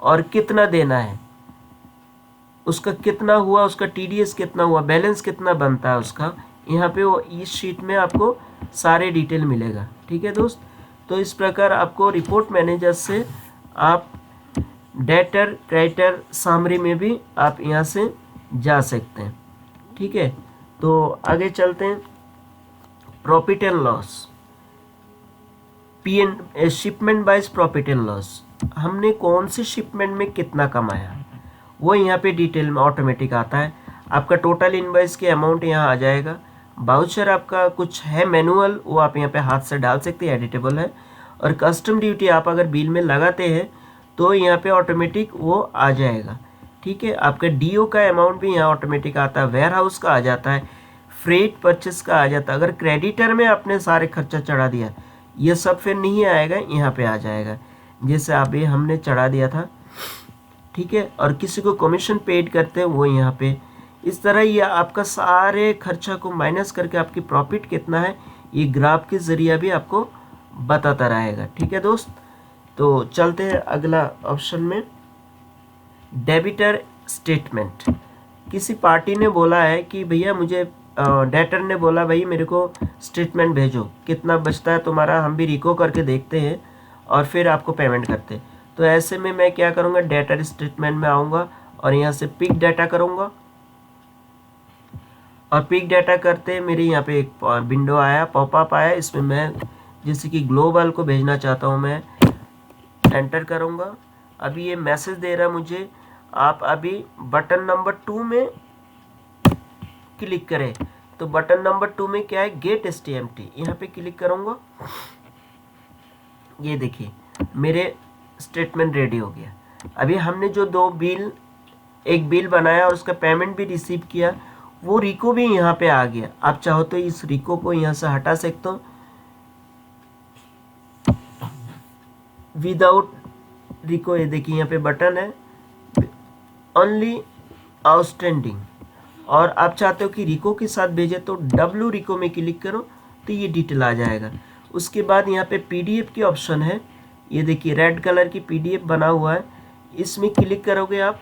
और कितना देना है, उसका कितना हुआ, उसका टीडीएस कितना हुआ, बैलेंस कितना बनता है उसका, यहाँ पे वो इस शीट में आपको सारे डिटेल मिलेगा। ठीक है दोस्त, तो इस प्रकार आपको रिपोर्ट मैनेजर से आप डेटर क्रेडिटर सामरी में भी आप यहाँ से जा सकते हैं। ठीक है, तो आगे चलते हैं। Profit and loss, shipment wise profit and loss, हमने कौन सी शिपमेंट में कितना कमाया वो यहाँ पे डिटेल में ऑटोमेटिक आता है। आपका टोटल इनवॉइस के अमाउंट यहाँ आ जाएगा। बाउचर आपका कुछ है मैनुअल, वो आप यहाँ पे हाथ से डाल सकते हैं, एडिटेबल है। और कस्टम ड्यूटी आप अगर बिल में लगाते हैं तो यहाँ पे ऑटोमेटिक वो आ जाएगा। ठीक है, आपका डीओ का अमाउंट भी यहाँ ऑटोमेटिक आता है, वेयर हाउस का आ जाता है, फ्रेट परचेस का आ जाता है। अगर क्रेडिटर में आपने सारे खर्चा चढ़ा दिया ये सब फिर नहीं आएगा, यहाँ पे आ जाएगा जैसे अभी हमने चढ़ा दिया था। ठीक है, और किसी को कमीशन पेड करते हैं वो यहाँ पे इस तरह ये आपका सारे खर्चा को माइनस करके आपकी प्रॉफिट कितना है ये ग्राफ के जरिए भी आपको बताता रहेगा। ठीक है दोस्त, तो चलते हैं अगला ऑप्शन में। डेबिटर स्टेटमेंट, किसी पार्टी ने बोला है कि भैया मुझे डेटर ने बोला भाई मेरे को स्टेटमेंट भेजो, कितना बचता है तुम्हारा, हम भी रिको करके देखते हैं और फिर आपको पेमेंट करते हैं। तो ऐसे में मैं क्या करूँगा, डेटर स्टेटमेंट में आऊँगा और यहाँ से पिक डाटा करूँगा। और पिक डाटा करते मेरे यहाँ पे एक विंडो आया, पॉपअप आया, इसमें मैं जैसे कि ग्लोबल को भेजना चाहता हूँ, मैं एंटर करूँगा। अभी ये मैसेज दे रहा है मुझे आप अभी बटन नंबर 2 में क्लिक करें। तो बटन नंबर 2 में क्या है, गेट एसटीएमटी, यहाँ पे क्लिक करूँगा। ये देखिए मेरे स्टेटमेंट रेडी हो गया। अभी हमने जो एक बिल बनाया और उसका पेमेंट भी रिसीव किया, वो रिको भी यहाँ पे आ गया। आप चाहो तो इस रिको को यहाँ से हटा सकते हो विदाउट रिको। ये देखिए यहाँ पे बटन है ओनली आउटस्टैंडिंग, और आप चाहते हो कि रिको के साथ भेजे तो डब्ल्यू रिको में क्लिक करो तो ये डिटेल आ जाएगा। उसके बाद यहाँ पे पीडीएफ की ऑप्शन है, ये देखिए रेड कलर की पीडीएफ बना हुआ है, इसमें क्लिक करोगे आप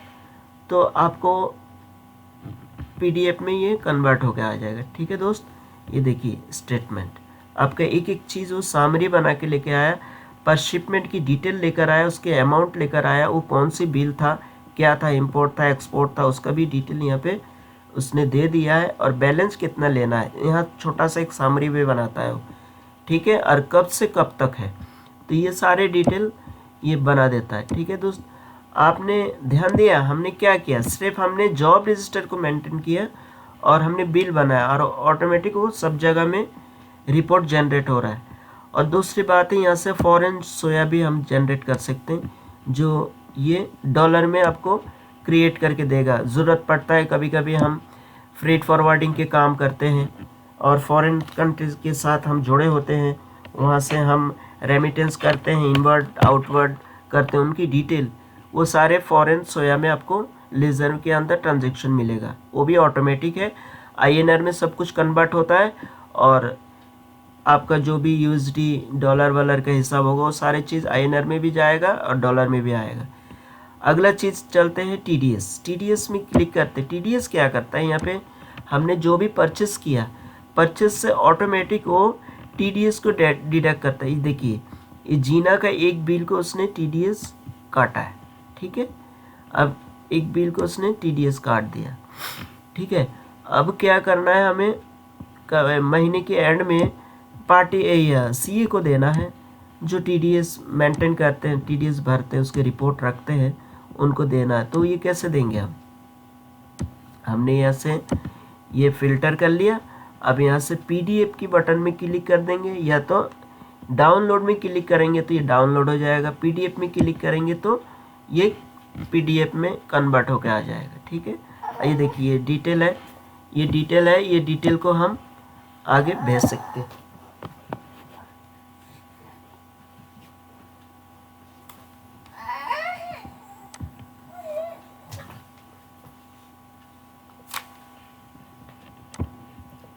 तो आपको पीडीएफ में ये कन्वर्ट होकर आ जाएगा। ठीक है दोस्त, ये देखिए स्टेटमेंट आपका एक एक चीज़ वो सामरी बना के लेके आया। पर शिपमेंट की डिटेल लेकर आया, उसके अमाउंट लेकर आया, वो कौन सी बिल था, क्या था, इंपोर्ट था, एक्सपोर्ट था, उसका भी डिटेल यहाँ पे उसने दे दिया है। और बैलेंस कितना लेना है यहाँ छोटा सा एक समरी भी बनाता है वो, ठीक है। और कब से कब तक है, तो ये सारे डिटेल ये बना देता है, ठीक है दोस्त। आपने ध्यान दिया हमने क्या किया, सिर्फ हमने जॉब रजिस्टर को मेंटेन किया और हमने बिल बनाया और ऑटोमेटिक वो सब जगह में रिपोर्ट जनरेट हो रहा है। और दूसरी बात है यहाँ से फॉरेन सोया भी हम जनरेट कर सकते हैं, जो ये डॉलर में आपको क्रिएट करके देगा। ज़रूरत पड़ता है कभी कभी हम फ्रेट फॉरवर्डिंग के काम करते हैं और फॉरेन कंट्रीज के साथ हम जुड़े होते हैं, वहाँ से हम रेमिटेंस करते हैं, इनवर्ड आउटवर्ड करते हैं, उनकी डिटेल वो सारे फॉरेन सोया में आपको लेज़र के अंदर ट्रांजेक्शन मिलेगा। वो भी ऑटोमेटिक है, INR में सब कुछ कन्वर्ट होता है और आपका जो भी USD डॉलर वालर का हिसाब होगा वो सारे चीज़ INR में भी जाएगा और डॉलर में भी आएगा। अगला चीज़ चलते हैं TDS में क्लिक करते हैं। TDS क्या करता है, यहाँ पे हमने जो भी परचेस किया, परचेस से ऑटोमेटिक वो TDS को डिडक्ट करता है। ये देखिए ये जीना का एक बिल को उसने TDS काटा है, ठीक है। अब एक बिल को उसने TDS काट दिया, ठीक है। अब क्या करना है हमें, महीने के एंड में पार्टी CA को देना है, जो TDS मेंटेन करते हैं, TDS भरते हैं, उसके रिपोर्ट रखते हैं, उनको देना है। तो ये कैसे देंगे हमने यहाँ से ये फिल्टर कर लिया। अब यहाँ से PDF की बटन में क्लिक कर देंगे, या तो डाउनलोड में क्लिक करेंगे तो ये डाउनलोड हो जाएगा, PDF में क्लिक करेंगे तो ये PDF में कन्वर्ट होकर आ जाएगा, ठीक है। ये देखिए ये डिटेल है, ये डिटेल को हम आगे भेज सकते हैं।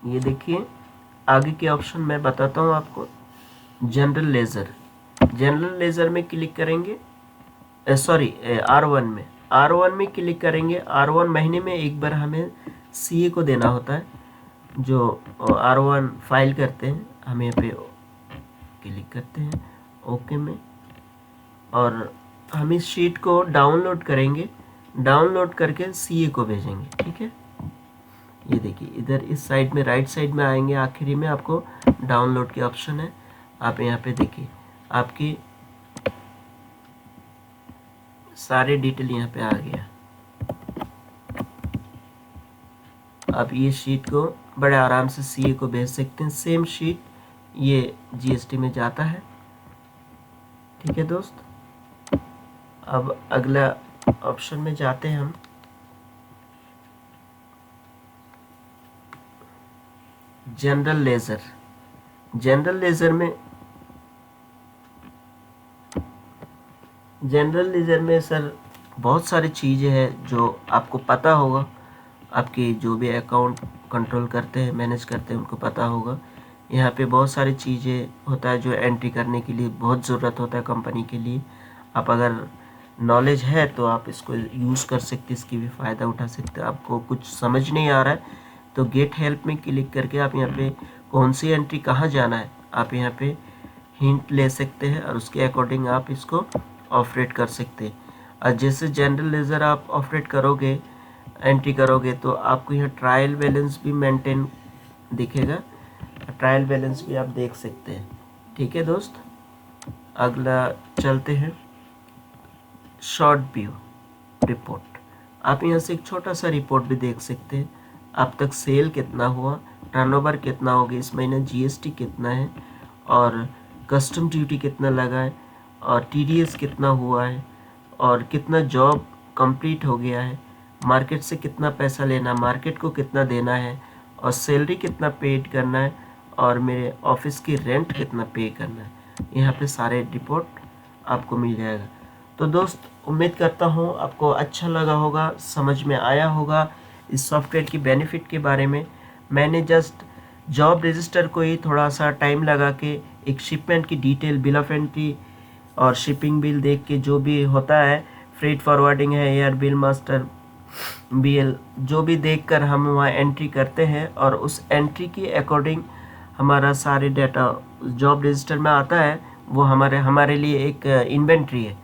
ये देखिए आगे के ऑप्शन मैं बताता हूँ आपको। जनरल लेज़र में क्लिक करेंगे, R1 में क्लिक करेंगे। R1 महीने में एक बार हमें CA को देना होता है, जो R1 फाइल करते हैं। हम यहाँ पे क्लिक करते हैं ओके में, और हम इस शीट को डाउनलोड करेंगे, डाउनलोड करके CA को भेजेंगे, ठीक है। ये देखिए इधर इस साइड में राइट साइड में आएंगे, आखिरी में आपको डाउनलोड के ऑप्शन है। आप यहाँ पे देखिए आपकी सारे डिटेल यहाँ पे आ गया। आप ये शीट को बड़े आराम से CA को भेज सकते हैं। सेम शीट ये GST में जाता है, ठीक है दोस्त। अब अगला ऑप्शन में जाते हैं हम। जनरल लेज़र में सर बहुत सारी चीज़ें हैं जो आपको पता होगा, आपके जो भी अकाउंट कंट्रोल करते हैं, मैनेज करते हैं, उनको पता होगा। यहाँ पे बहुत सारी चीज़ें होता है जो एंट्री करने के लिए बहुत ज़रूरत होता है कंपनी के लिए। आप अगर नॉलेज है तो आप इसको यूज़ कर सकते, इसकी भी फ़ायदा उठा सकते। आपको कुछ समझ नहीं आ रहा है तो गेट हेल्प में क्लिक करके आप यहाँ पे कौन सी एंट्री कहाँ जाना है, आप यहाँ पे हिंट ले सकते हैं और उसके अकॉर्डिंग आप इसको ऑपरेट कर सकते हैं। और जैसे जनरल लेज़र आप ऑपरेट करोगे, एंट्री करोगे, तो आपको यहाँ ट्रायल बैलेंस भी मेंटेन दिखेगा, ट्रायल बैलेंस भी आप देख सकते हैं, ठीक है दोस्त। अगला चलते हैं शॉर्ट व्यू रिपोर्ट। आप यहाँ से एक छोटा सा रिपोर्ट भी देख सकते हैं। अब तक सेल कितना हुआ, टर्नओवर कितना हो गया, इस महीने GST कितना है, और कस्टम ड्यूटी कितना लगा है, और TDS कितना हुआ है, और कितना जॉब कंप्लीट हो गया है, मार्केट से कितना पैसा लेना, मार्केट को कितना देना है, और सैलरी कितना पेड करना है, और मेरे ऑफिस की रेंट कितना पे करना है। यहाँ पे सारे रिपोर्ट आपको मिल जाएगा। तो दोस्त उम्मीद करता हूँ आपको अच्छा लगा होगा, समझ में आया होगा इस सॉफ्टवेयर की बेनिफिट के बारे में। मैंने जस्ट जॉब रजिस्टर को ही थोड़ा सा टाइम लगा के एक शिपमेंट की डिटेल, बिल ऑफ एंट्री और शिपिंग बिल देख के, जो भी होता है फ्रेट फॉरवर्डिंग है, एयर बिल मास्टर BL, जो भी देखकर हम वहाँ एंट्री करते हैं और उस एंट्री के अकॉर्डिंग हमारा सारे डाटा जॉब रजिस्टर में आता है, वो हमारे लिए एक इन्वेंट्री है।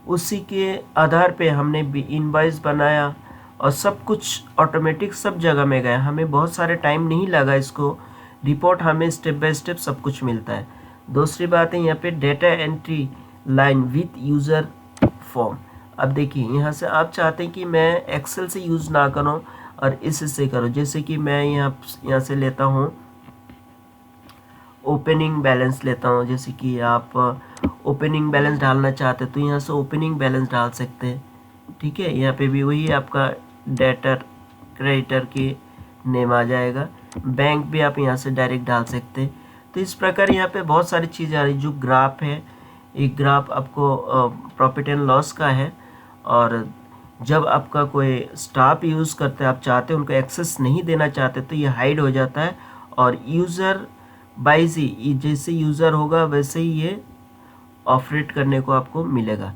उसी के आधार पे हमने भी इनवॉइस बनाया और सब कुछ ऑटोमेटिक सब जगह में गया। हमें बहुत सारे टाइम नहीं लगा इसको, रिपोर्ट हमें स्टेप बाय स्टेप सब कुछ मिलता है। दूसरी बात है यहाँ पे data entry line with user form. अब देखिए यहाँ से आप चाहते हैं कि मैं एक्सेल से यूज़ ना करूँ और इससे करूँ। जैसे कि मैं यहाँ से लेता हूँ ओपनिंग बैलेंस लेता हूँ। जैसे कि आप ओपनिंग बैलेंस डालना चाहते हैं तो यहाँ से ओपनिंग बैलेंस डाल सकते हैं। ठीक है, यहाँ पे भी वही आपका डेटर क्रेडिटर की नेम आ जाएगा। बैंक भी आप यहाँ से डायरेक्ट डाल सकते हैं। तो इस प्रकार यहाँ पे बहुत सारी चीज़ें आ रही। जो ग्राफ है, एक ग्राफ आपको प्रॉफिट एंड लॉस का है, और जब आपका कोई स्टाफ यूज़ करते हैं, आप चाहते हैं उनको एक्सेस नहीं देना चाहते, तो ये हाइड हो जाता है। और यूज़र बाइज ही जैसे यूज़र होगा वैसे ही ये ऑपरेट करने को आपको मिलेगा।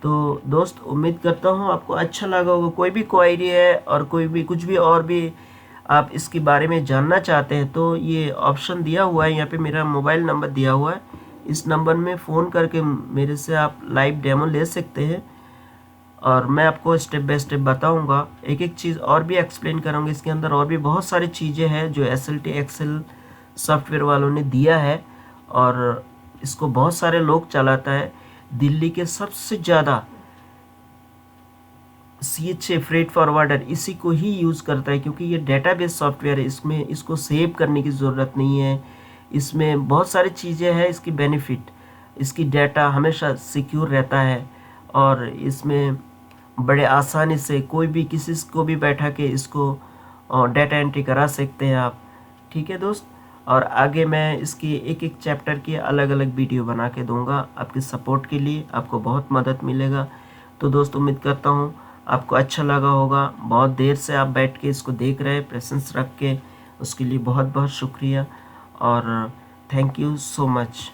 तो दोस्त उम्मीद करता हूँ आपको अच्छा लगा होगा। कोई भी क्वेरी है और कोई भी कुछ भी और भी आप इसके बारे में जानना चाहते हैं तो ये ऑप्शन दिया हुआ है, यहाँ पे मेरा मोबाइल नंबर दिया हुआ है। इस नंबर में फ़ोन करके मेरे से आप लाइव डेमो ले सकते हैं और मैं आपको स्टेप बाय स्टेप बताऊंगा। एक एक चीज़ और भी एक्सप्लेन करूँगा। इसके अंदर और भी बहुत सारी चीज़ें हैं जो SLT एक्सेल सॉफ्टवेयर वालों ने दिया है और इसको बहुत सारे लोग चलाता है। दिल्ली के सबसे ज़्यादा CHA फ्रेट फॉरवर्डर इसी को ही यूज़ करता है, क्योंकि ये डेटाबेस सॉफ्टवेयर है। इसमें इसको सेव करने की ज़रूरत नहीं है। इसमें बहुत सारी चीज़ें हैं। इसकी बेनिफिट, इसकी डाटा हमेशा सिक्योर रहता है और इसमें बड़े आसानी से कोई भी किसी को भी बैठा के इसको डाटा एंट्री करा सकते हैं आप। ठीक है दोस्त, और आगे मैं इसकी एक एक चैप्टर की अलग अलग वीडियो बना के दूंगा। आपके सपोर्ट के लिए आपको बहुत मदद मिलेगा। तो दोस्त उम्मीद करता हूँ आपको अच्छा लगा होगा। बहुत देर से आप बैठ के इसको देख रहे हैं, पेशेंस रख के, उसके लिए बहुत बहुत शुक्रिया और थैंक यू सो मच।